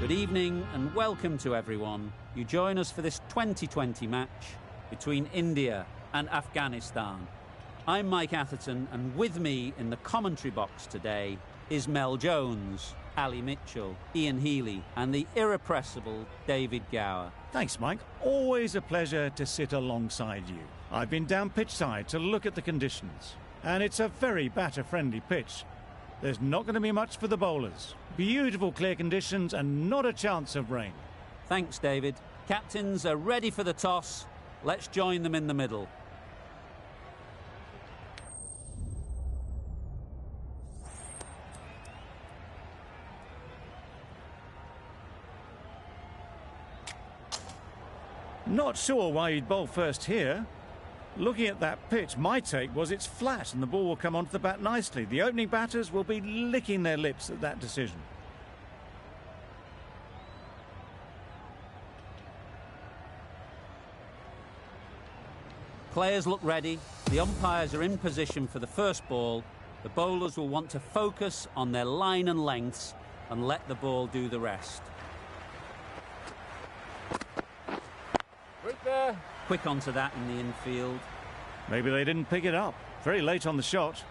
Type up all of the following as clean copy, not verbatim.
Good evening and welcome to everyone. You join us for this 2020 match between India and Afghanistan. I'm Mike Atherton, and with me in the commentary box today is Mel Jones, Ali Mitchell, Ian Healy and the irrepressible David Gower. Thanks, Mike. Always a pleasure to sit alongside you. I've been down pitch side to look at the conditions, and it's a very batter-friendly pitch. There's not going to be much for the bowlers. Beautiful clear conditions and not a chance of rain. Thanks, David. Captains are ready for the toss. Let's join them in the middle. Not sure why he'd bowl first here. Looking at that pitch, my take was it's flat and the ball will come onto the bat nicely. The opening batters will be licking their lips at that decision. Players look ready. The umpires are in position for the first ball. The bowlers will want to focus on their line and lengths and let the ball do the rest. Right there. Quick onto that in the infield. Maybe they didn't pick it up. Very late on the shot.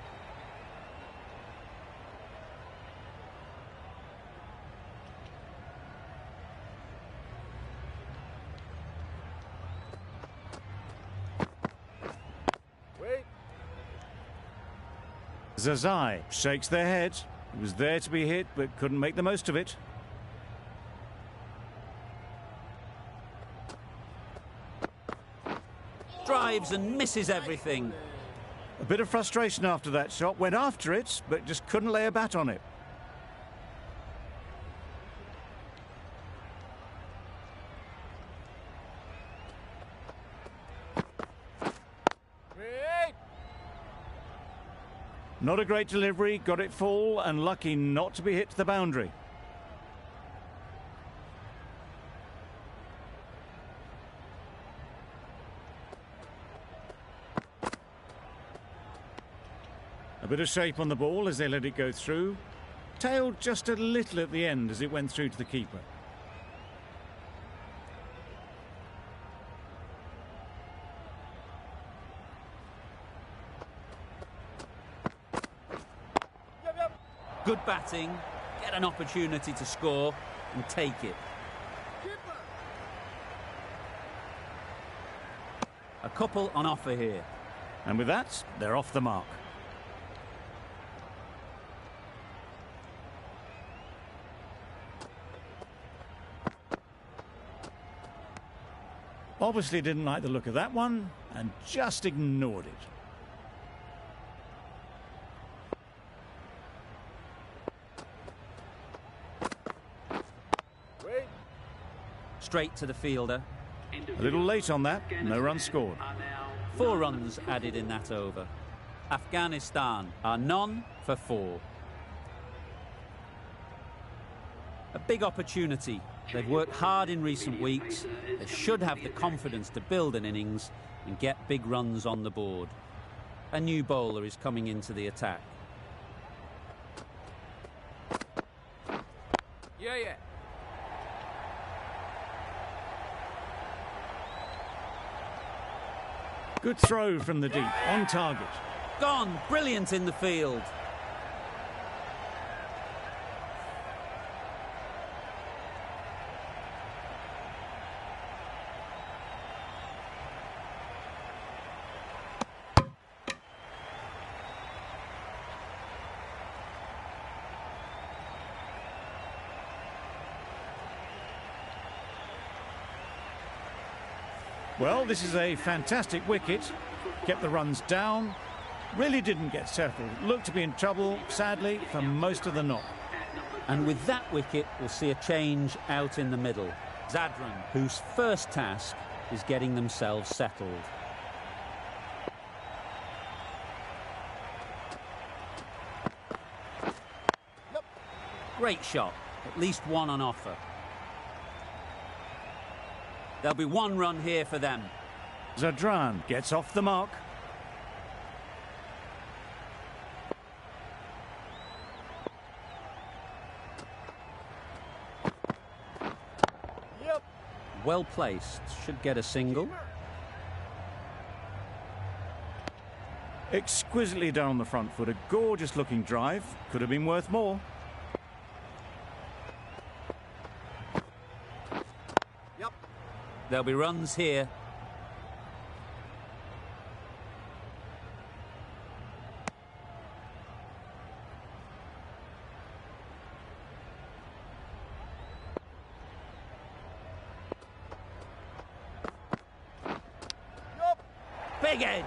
Wait. Zazai shakes their head. He was there to be hit, but couldn't make the most of it. Drives and misses everything. A bit of frustration after that shot. Went after it, but just couldn't lay a bat on it. Wait. Not a great delivery. Got it full and lucky not to be hit to the boundary. A bit of shape on the ball as they let it go through. Tailed just a little at the end as it went through to the keeper. Good batting, get an opportunity to score and take it. A couple on offer here. And with that, they're off the mark. Obviously didn't like the look of that one and just ignored it. Wait. Straight to the fielder. A little late on that, no runs scored. 4 runs added in that over. Afghanistan are none for 4. A big opportunity. They've worked hard in recent weeks. They should have the confidence to build an innings and get big runs on the board. A new bowler is coming into the attack. Yeah. Good throw from the deep, on target. Gone, brilliant in the field. Well, this is a fantastic wicket. Kept the runs down. Really didn't get settled. Looked to be in trouble, sadly, for most of the knock. And with that wicket, we'll see a change out in the middle. Zadran, whose first task is getting themselves settled. Great shot. At least one on offer. There'll be 1 run here for them. Zadran gets off the mark. well placed, should get a single. Exquisitely done on the front foot, a gorgeous looking drive. Could have been worth more. Yep. There'll be runs here. Big edge.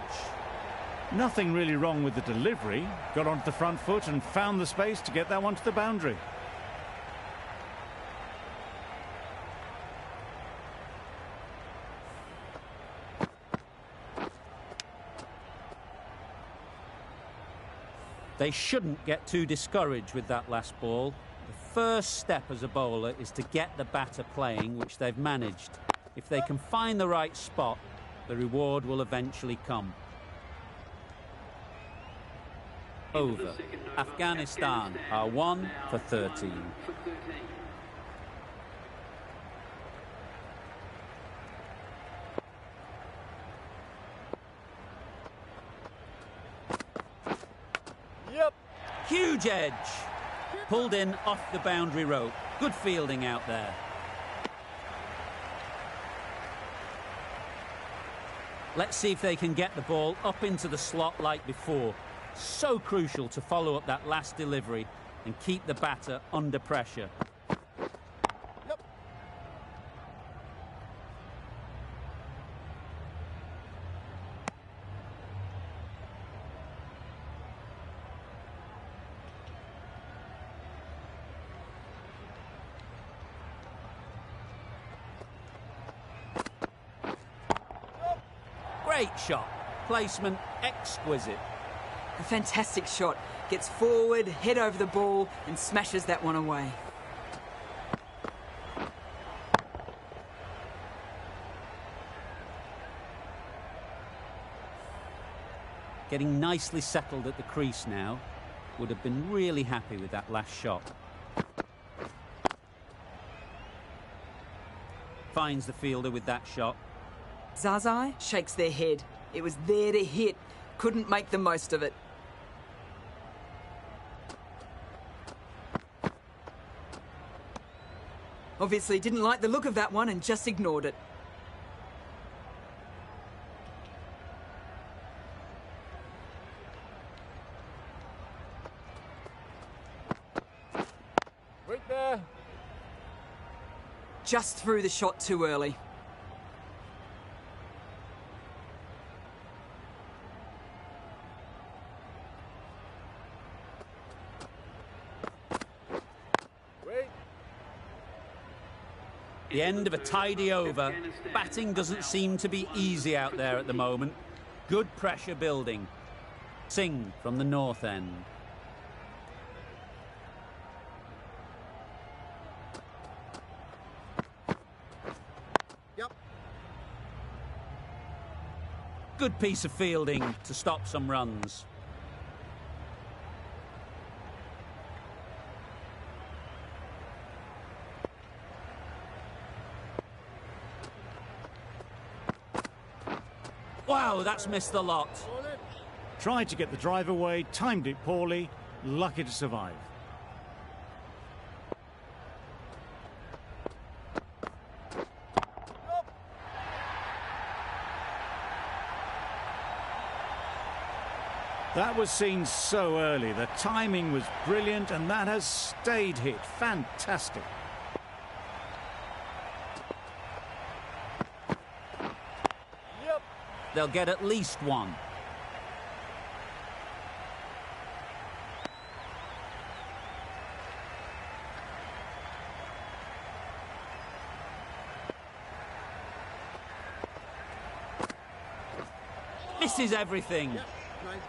Nothing really wrong with the delivery. Got onto the front foot and found the space to get that one to the boundary. They shouldn't get too discouraged with that last ball. The first step as a bowler is to get the batter playing, which they've managed. If they can find the right spot, the reward will eventually come. Over. Afghanistan are 1 for 13. Yep. Huge edge. Pulled in off the boundary rope. Good fielding out there. Let's see if they can get the ball up into the slot like before. So crucial to follow up that last delivery and keep the batter under pressure. Yep. Great shot. Placement exquisite. A fantastic shot. Gets forward, head over the ball and smashes that one away. Getting nicely settled at the crease now. Would have been really happy with that last shot. Finds the fielder with that shot. Zazai shakes their head. It was there to hit. Couldn't make the most of it. Obviously didn't like the look of that one and just ignored it. Wait there. Just threw the shot too early. The end of a tidy over. Batting doesn't seem to be easy out there at the moment. Good pressure building. Singh from the north end. Yep. Good piece of fielding to stop some runs. Wow, that's missed the lot. Tried to get the drive away, timed it poorly, lucky to survive. That was seen so early. The timing was brilliant and that has stayed hit. Fantastic. They'll get at least one. Misses everything. Nice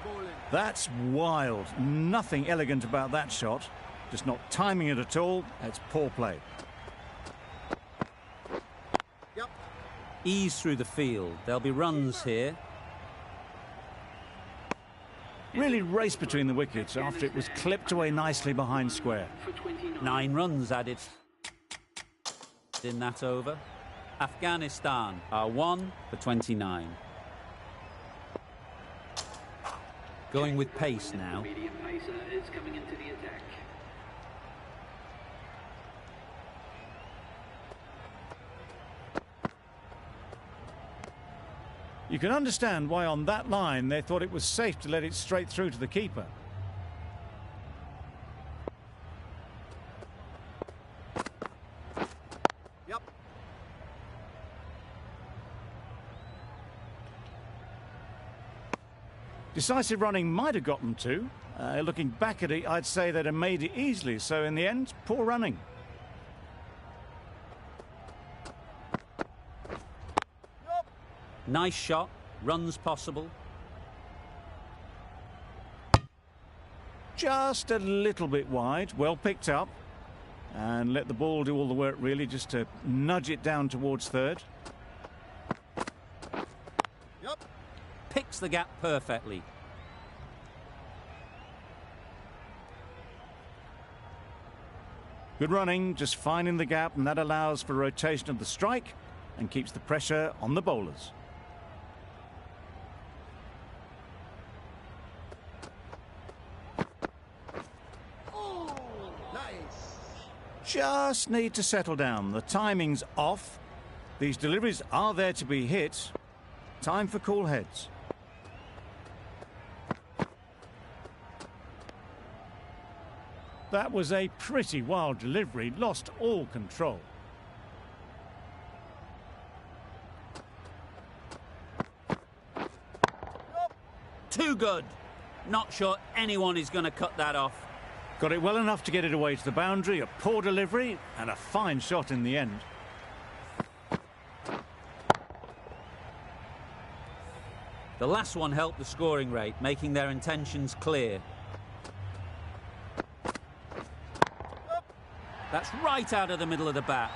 bowling. That's wild. Nothing elegant about that shot. Just not timing it at all. It's poor play. Yep. Ease through the field. There'll be runs here. Really raced between the wickets after it was clipped away nicely behind square. 9 runs added in that over. Afghanistan are 1 for 29. Going with pace now. Medium pacer is coming into the attack. You can understand why on that line they thought it was safe to let it straight through to the keeper. Yep. Decisive running might have got them to. Looking back at it, I'd say they'd have made it easily, so in the end, poor running. Nice shot, runs possible. Just a little bit wide, well picked up. And let the ball do all the work really, just to nudge it down towards third. Yep. Picks the gap perfectly. Good running, just finding the gap, and that allows for rotation of the strike and keeps the pressure on the bowlers. Nice. Just need to settle down. The timing's off. These deliveries are there to be hit. Time for cool heads. That was a pretty wild delivery, lost all control. Too good. Not sure anyone is going to cut that off. Got it well enough to get it away to the boundary, a poor delivery and a fine shot in the end. The last one helped the scoring rate, making their intentions clear. That's right out of the middle of the bat.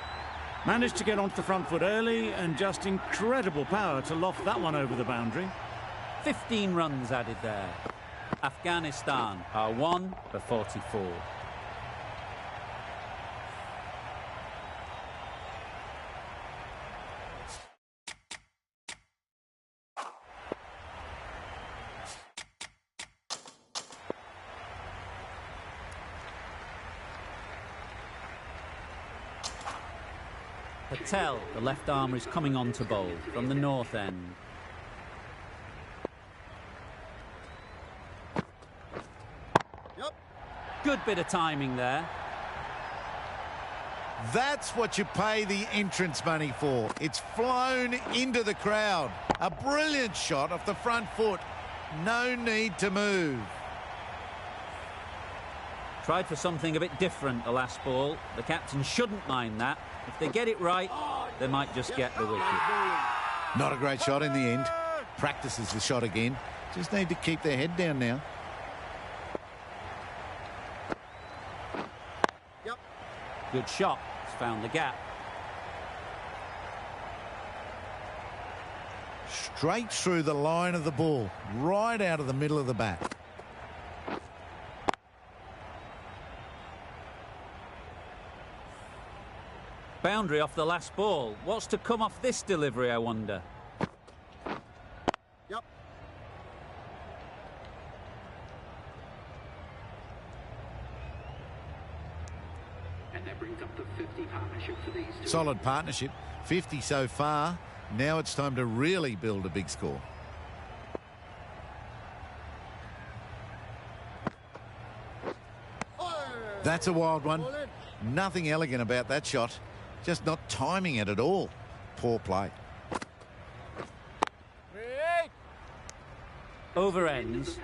Managed to get onto the front foot early and just incredible power to loft that one over the boundary. 15 runs added there. Afghanistan are 1 for 44. Patel, the left armer, is coming on to bowl from the north end. Yep. Good bit of timing there. That's what you pay the entrance money for. It's flown into the crowd. A brilliant shot off the front foot. No need to move. Tried for something a bit different the last ball. The captain shouldn't mind that. If they get it right, they might just get the wicket. Not a great shot in the end. Practices the shot again. Just need to keep their head down now. Yep. Good shot. It's found the gap. Straight through the line of the ball. Right out of the middle of the bat. Boundary off the last ball. What's to come off this delivery, I wonder? Yep. And that brings up the 50 partnership for these two. Solid partnership. 50 so far. Now it's time to really build a big score. That's a wild one. Nothing elegant about that shot. Just not timing it at all. Poor play. Over ends,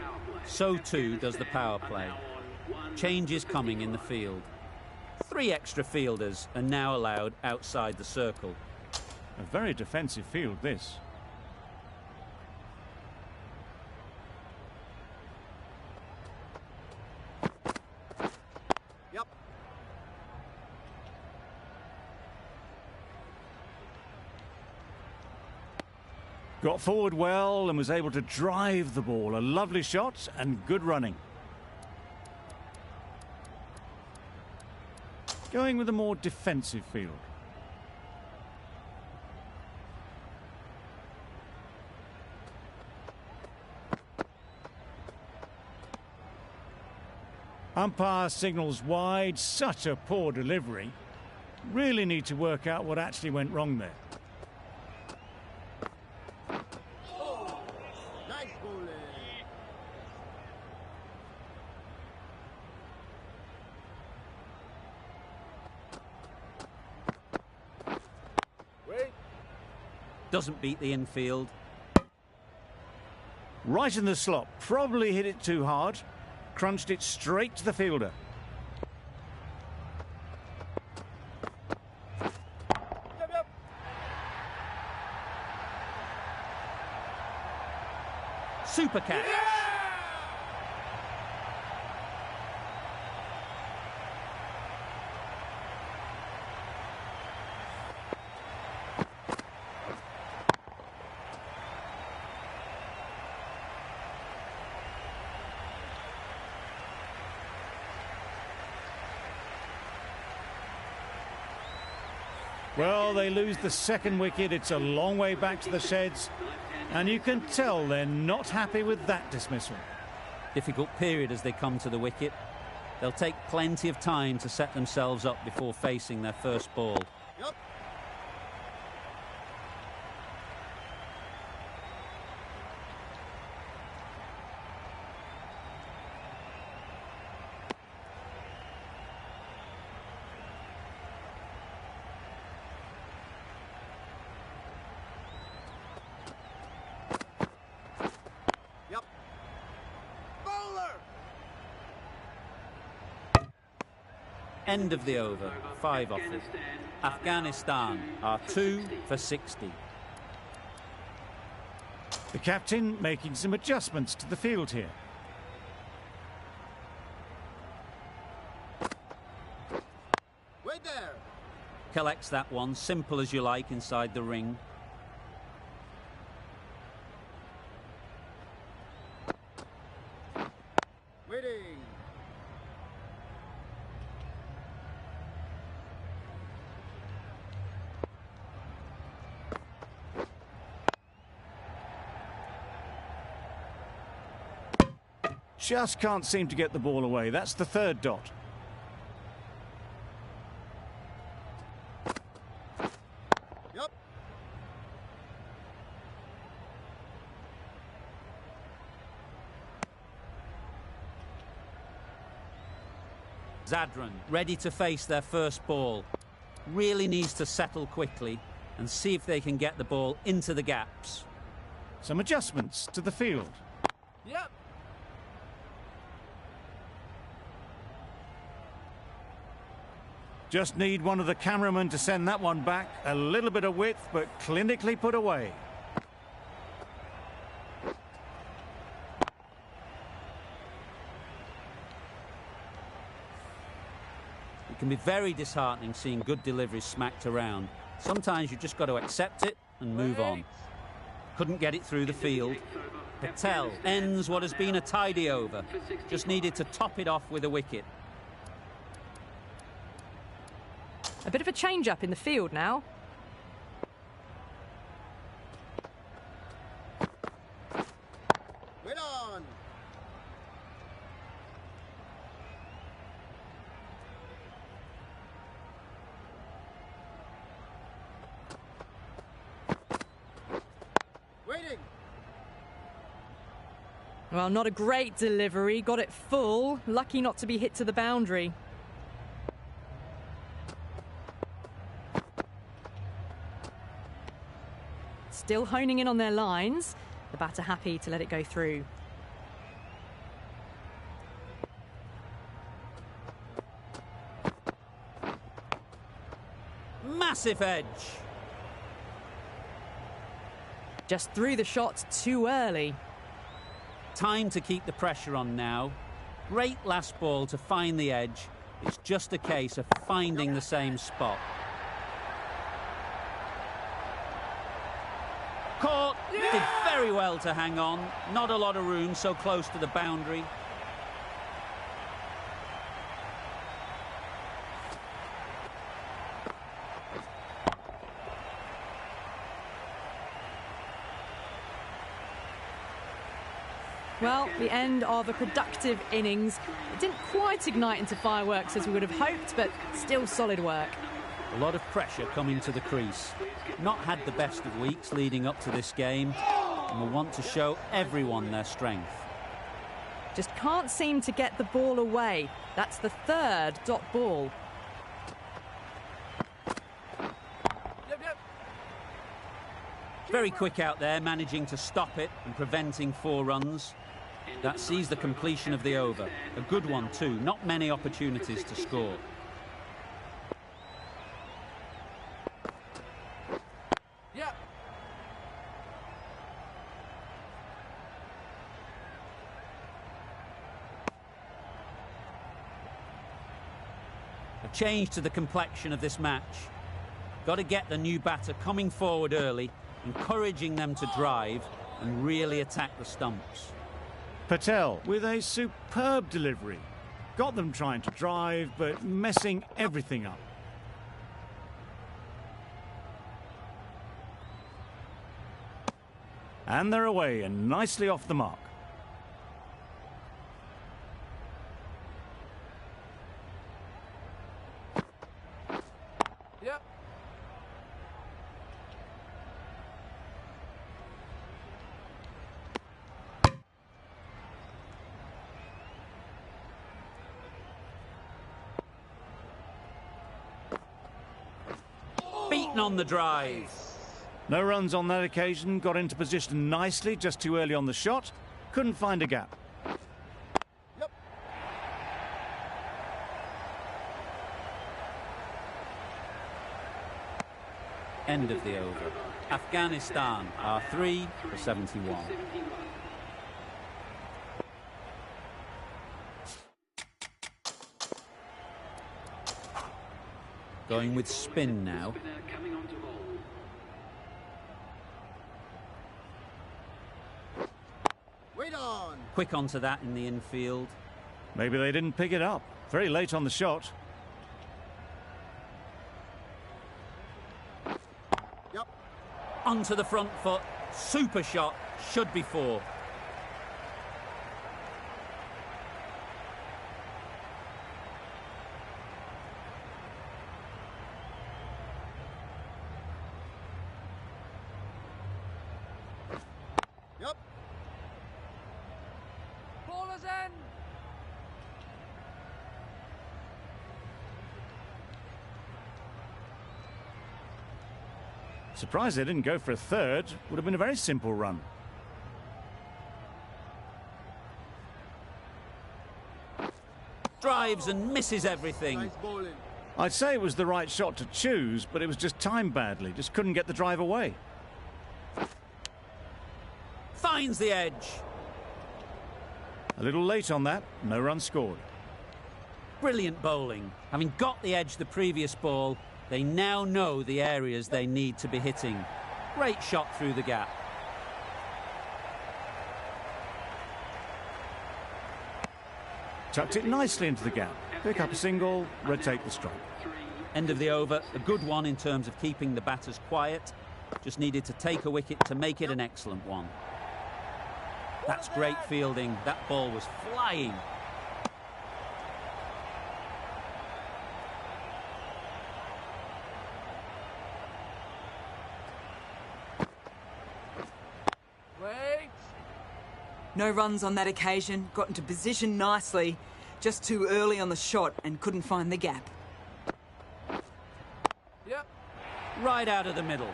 so too does the power play. Change is coming in the field. 3 extra fielders are now allowed outside the circle. A very defensive field, this. Yep. Got forward well and was able to drive the ball. A lovely shot and good running. Going with a more defensive field. Umpire signals wide. Such a poor delivery. Really need to work out what actually went wrong there. Nice bowling. Wait. Doesn't beat the infield. Right in the slot. Probably hit it too hard. Crunched it straight to the fielder. Yep. Super catch. Well, they lose the second wicket. It's a long way back to the sheds. And you can tell they're not happy with that dismissal. Difficult period as they come to the wicket. They'll take plenty of time to set themselves up before facing their first ball. Yep. Yep. Bowler. End of the over, 5 offered. Afghanistan are 2 for 60. The captain making some adjustments to the field here. Wait there. Collects that one, simple as you like, inside the ring. Waiting. Just can't seem to get the ball away. That's the third dot. Yep. Zadran ready to face their first ball. Really needs to settle quickly and see if they can get the ball into the gaps. Some adjustments to the field. Yep. Just need one of the cameramen to send that one back. A little bit of width, but clinically put away. It can be very disheartening seeing good deliveries smacked around. Sometimes you've just got to accept it and move on. Couldn't get it through the field. Patel ends what has been a tidy over. Just needed to top it off with a wicket. A bit of a change-up in the field now. Wait on. Waiting. Well, not a great delivery. Got it full. Lucky not to be hit to the boundary. Still honing in on their lines. The batter happy to let it go through. Massive edge. Just threw the shot too early. Time to keep the pressure on now. Great last ball to find the edge. It's just a case of finding the same spot. Caught. Did very well to hang on. Not a lot of room so close to the boundary. Well, the end of a productive innings. It didn't quite ignite into fireworks as we would have hoped, but still solid work. A lot of pressure coming to the crease. Not had the best of weeks leading up to this game, and will want to show everyone their strength. Just can't seem to get the ball away. That's the third dot ball. Very quick out there, managing to stop it and preventing 4 runs. That sees the completion of the over. A good one too, not many opportunities to score. Yep. A change to the complexion of this match. Got to get the new batter coming forward early, encouraging them to drive and really attack the stumps. Patel with a superb delivery. Got them trying to drive, but messing everything up. And they're away and nicely off the mark. Yep. Beaten on the drive. No runs on that occasion, got into position nicely, just too early on the shot. Couldn't find a gap. Yep. End of the over. Afghanistan are 3 for 71. Going with spin now. Coming on to bowl. Wait on. Quick onto that in the infield. Maybe they didn't pick it up. Very late on the shot. Yep. Onto the front foot. Super shot. Should be 4. Yep. Ballers in. Surprised they didn't go for a third. Would have been a very simple run. Drives and misses everything. Nice bowling. I'd say it was the right shot to choose, but it was just timed badly. Just couldn't get the drive away. Finds the edge. A little late on that. No run scored. Brilliant bowling. Having got the edge the previous ball, they now know the areas they need to be hitting. Great shot through the gap. Tucked it nicely into the gap. Pick up a single, rotate the strike. End of the over. A good one in terms of keeping the batters quiet. Just needed to take a wicket to make it an excellent one. That's great fielding. That ball was flying. Wait. No runs on that occasion, got into position nicely, just too early on the shot and couldn't find the gap. Yep. Right out of the middle.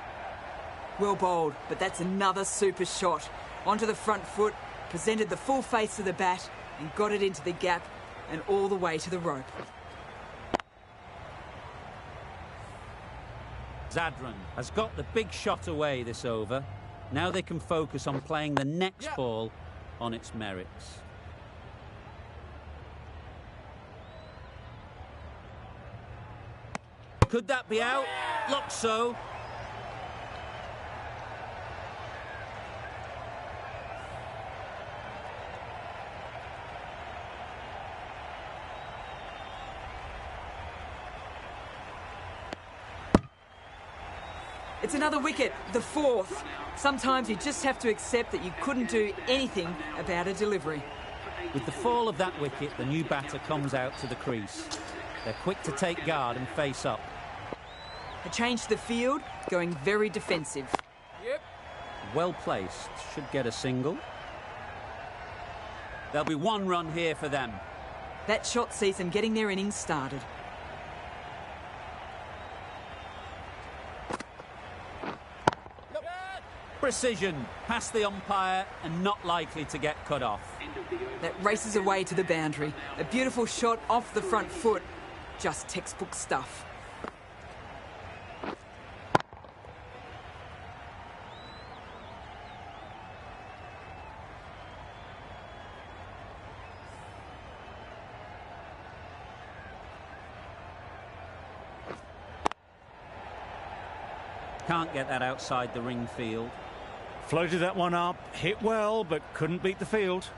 Well bowled, but that's another super shot. Onto the front foot, presented the full face of the bat and got it into the gap and all the way to the rope. Zadran has got the big shot away this over. Now they can focus on playing the next ball on its merits. Could that be out? Looks so. It's another wicket, the fourth. Sometimes you just have to accept that you couldn't do anything about a delivery. With the fall of that wicket, the new batter comes out to the crease. They're quick to take guard and face up. A change to the field, going very defensive. Yep. Well placed, should get a single. There'll be one run here for them. That shot sees them getting their innings started. Precision, past the umpire and not likely to get cut off. That races away to the boundary. A beautiful shot off the front foot. Just textbook stuff. Can't get that outside the ring field. Floated that one up, hit well, but couldn't beat the field.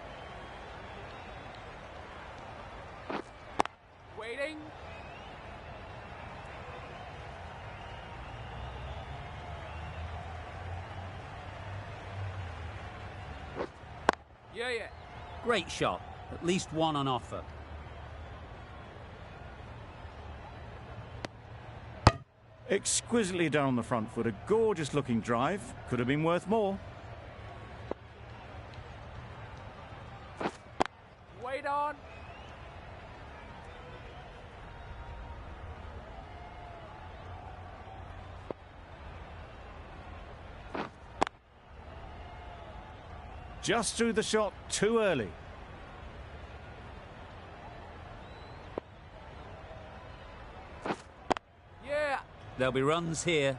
Waiting. Yeah. Great shot, at least one on offer. Exquisitely done on the front foot. A gorgeous looking drive. Could have been worth more. Wait on. Just threw the shot too early. Yeah. There'll be runs here.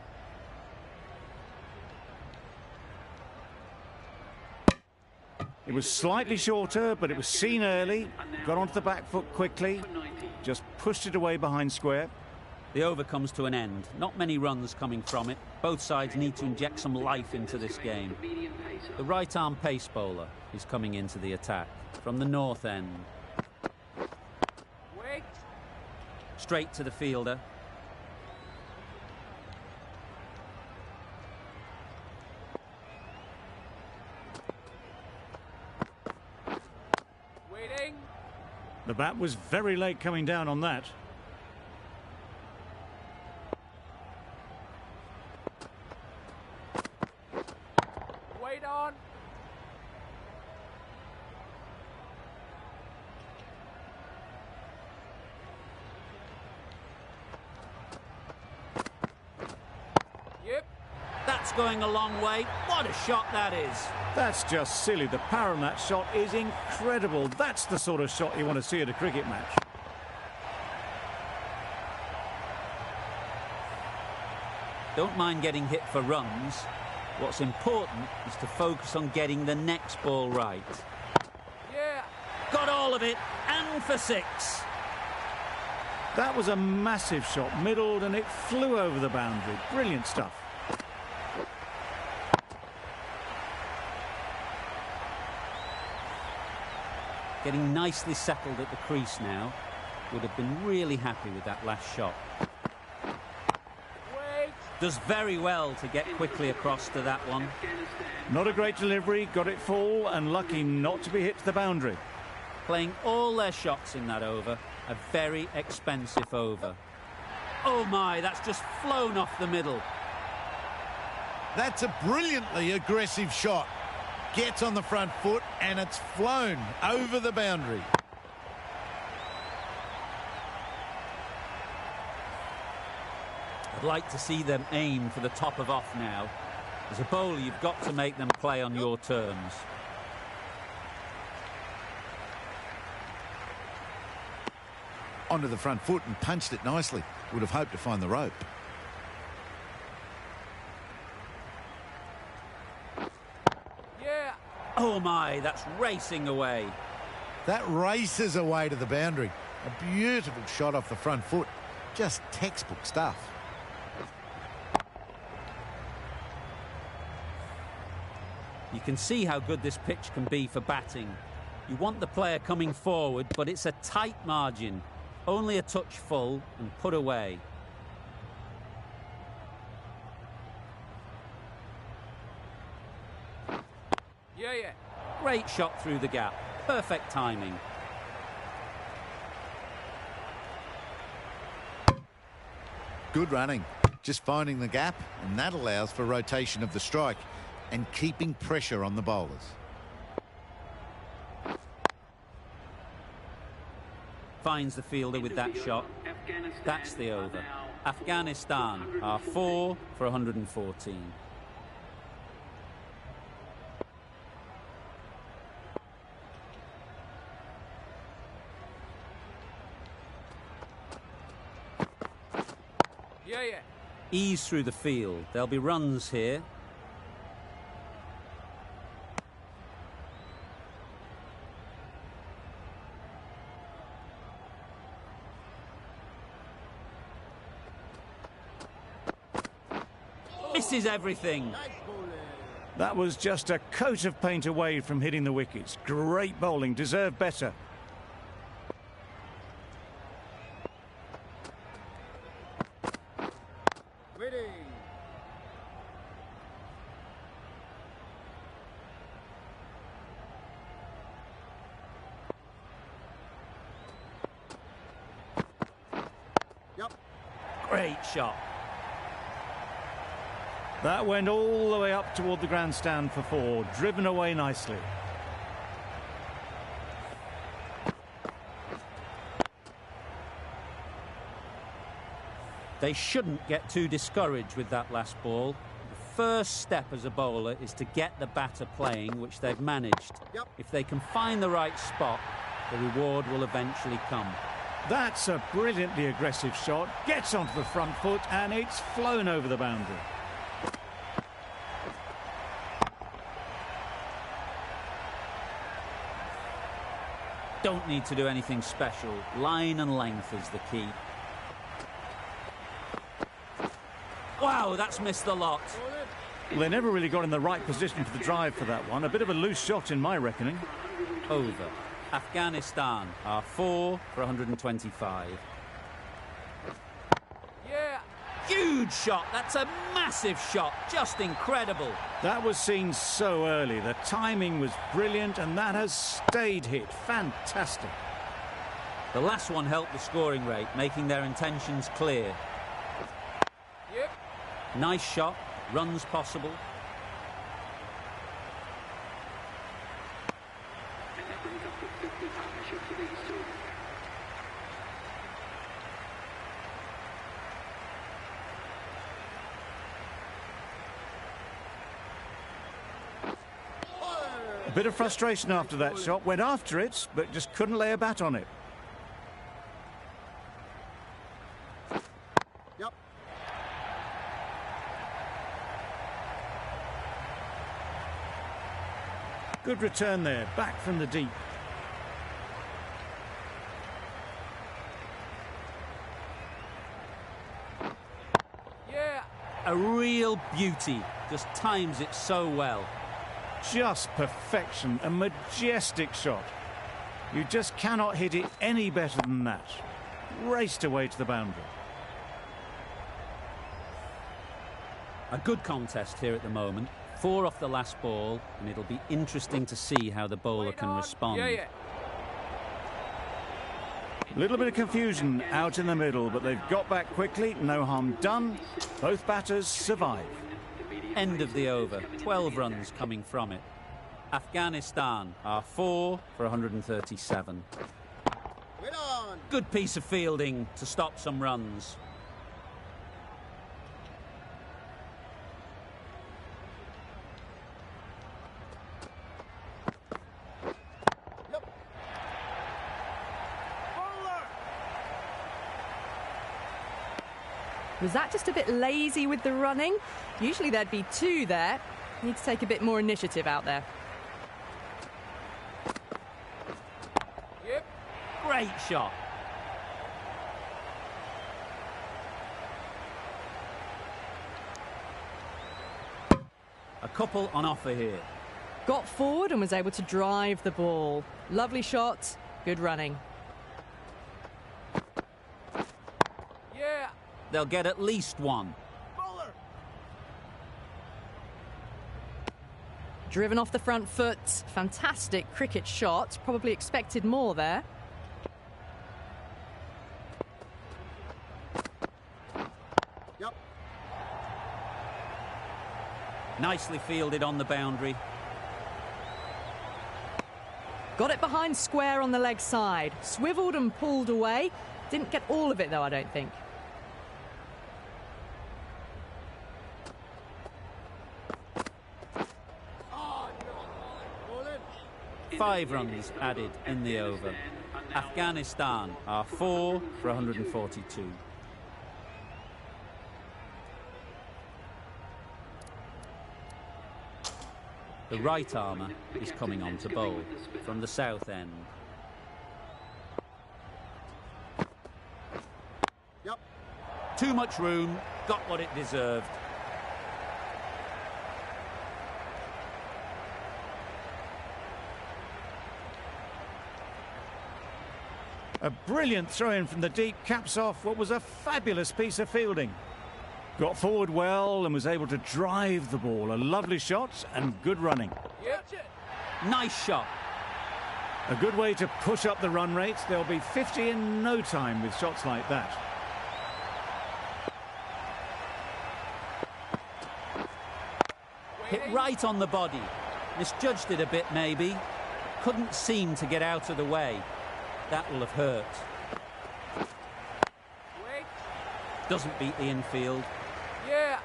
It was slightly shorter, but it was seen early. Got onto the back foot quickly. Just pushed it away behind square. The over comes to an end. Not many runs coming from it. Both sides need to inject some life into this game. The right-arm pace bowler is coming into the attack from the north end. Wait. Straight to the fielder. Waiting. The bat was very late coming down on that. Wait on. Yep. That's going a long way. What a shot that is. That's just silly. The power on that shot is incredible. That's the sort of shot you want to see at a cricket match. Don't mind getting hit for runs. What's important is to focus on getting the next ball right. Yeah. Got all of it, and for six. That was a massive shot, middled, and it flew over the boundary. Brilliant stuff. Getting nicely settled at the crease now. Would have been really happy with that last shot. Wait. Does very well to get quickly across to that one. Not a great delivery, got it full, and lucky not to be hit to the boundary. Playing all their shots in that over. A very expensive over. Oh my, that's just flown off the middle. That's a brilliantly aggressive shot. Gets on the front foot and it's flown over the boundary. I'd like to see them aim for the top of off now. As a bowler, you've got to make them play on your terms. Onto the front foot and punched it nicely. Would have hoped to find the rope. Yeah. Oh my, that's racing away. That races away to the boundary. A beautiful shot off the front foot. Just textbook stuff. You can see how good this pitch can be for batting. You want the player coming forward, but it's a tight margin. Only a touch full and put away. Great shot through the gap. Perfect timing. Good running. Just finding the gap, and that allows for rotation of the strike and keeping pressure on the bowlers. Finds the fielder with that shot. That's the over. Afghanistan are 4 for 114. Yeah, yeah. Ease through the field. There'll be runs here. Misses everything. That was just a coat of paint away from hitting the wickets. Great bowling, deserved better. Great shot. That went all the way up toward the grandstand for 4, driven away nicely. They shouldn't get too discouraged with that last ball. The first step as a bowler is to get the batter playing, which they've managed. If they can find the right spot, the reward will eventually come. That's a brilliantly aggressive shot. Gets onto the front foot and it's flown over the boundary. Don't need to do anything special. Line and length is the key. Wow, that's missed the lot. Well, they never really got in the right position for the drive for that one. A bit of a loose shot in my reckoning. Over. Afghanistan are 4 for 125. Yeah. Huge shot. That's a massive shot. Just incredible. That was seen so early. The timing was brilliant and that has stayed hit. Fantastic. The last one helped the scoring rate, making their intentions clear. Yep. Nice shot. Runs possible. And that brings up the 50 partnership for these two. A bit of frustration after that shot. Went after it, but just couldn't lay a bat on it. Good return there, back from the deep. Yeah. A real beauty. Just times it so well. Just perfection, a majestic shot. You just cannot hit it any better than that. Raced away to the boundary. A good contest here at the moment. 4 off the last ball, and it'll be interesting to see how the bowler can respond. Yeah, yeah. A little bit of confusion out in the middle, but they've got back quickly. No harm done. Both batters survive. End of the over. 12 runs coming from it. Afghanistan are 4 for 137. Good piece of fielding to stop some runs. Was that just a bit lazy with the running? Usually there'd be 2 there. Need to take a bit more initiative out there. Yep. Great shot. A couple on offer here. Got forward and was able to drive the ball. Lovely shot, good running. Yeah. They'll get at least 1. Driven off the front foot. Fantastic cricket shot. Probably expected more there. Yep. Nicely fielded on the boundary. Got it behind square on the leg side. Swiveled and pulled away. Didn't get all of it though, I don't think. 5 runs added in the over. Afghanistan are 4 for 142. The right armour is coming on to bowl from the south end. Yep. Too much room, got what it deserved. A brilliant throw-in from the deep caps off what was a fabulous piece of fielding. Got forward well and was able to drive the ball. A lovely shot and good running. Yep. Nice shot. A good way to push up the run rate. They'll be 50 in no time with shots like that. Hit right on the body. Misjudged it a bit maybe. Couldn't seem to get out of the way. That will have hurt. Wait. Doesn't beat the infield. Yeah.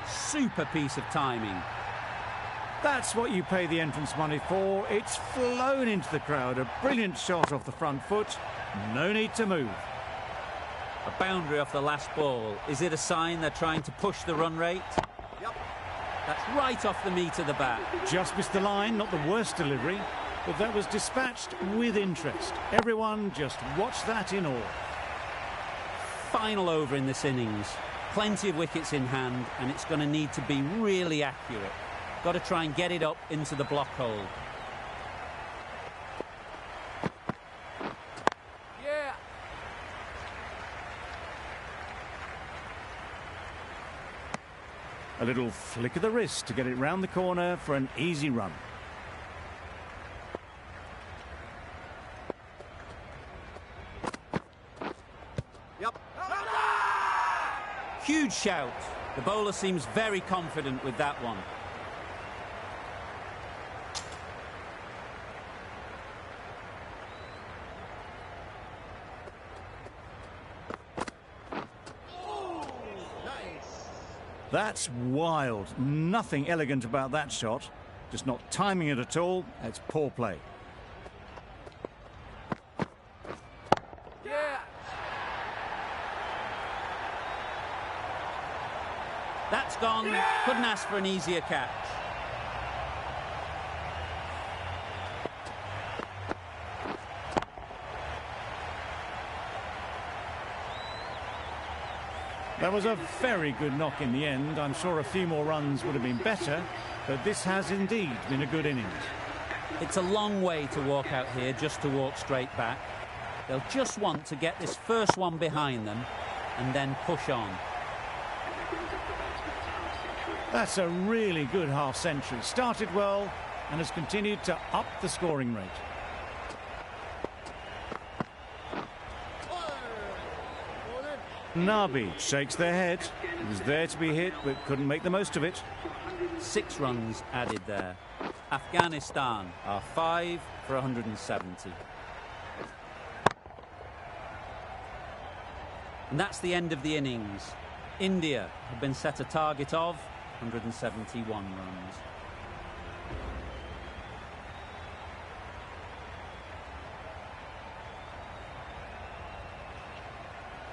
Super piece of timing. That's what you pay the entrance money for. It's flown into the crowd. A brilliant shot off the front foot. No need to move. A boundary off the last ball. Is it a sign they're trying to push the run rate? Yep. That's right off the meat of the bat. Just missed the line, not the worst delivery, but that was dispatched with interest. Everyone just watch that in awe. Final over in this innings. Plenty of wickets in hand, and it's going to need to be really accurate. Got to try and get it up into the block hole. Yeah. A little flick of the wrist to get it round the corner for an easy run. Yep. Huge shout. The bowler seems very confident with that one. That's wild. Nothing elegant about that shot. Just not timing it at all. It's poor play. Yeah. That's gone. Couldn't ask for an easier catch. That was a very good knock in the end. I'm sure a few more runs would have been better, but this has indeed been a good innings. It's a long way to walk out here just to walk straight back. They'll just want to get this first one behind them and then push on. That's a really good half-century. Started well and has continued to up the scoring rate. Nabi shakes their head. It was there to be hit, but couldn't make the most of it. 6 runs added there. Afghanistan are 5 for 170. And that's the end of the innings. India have been set a target of 171 runs.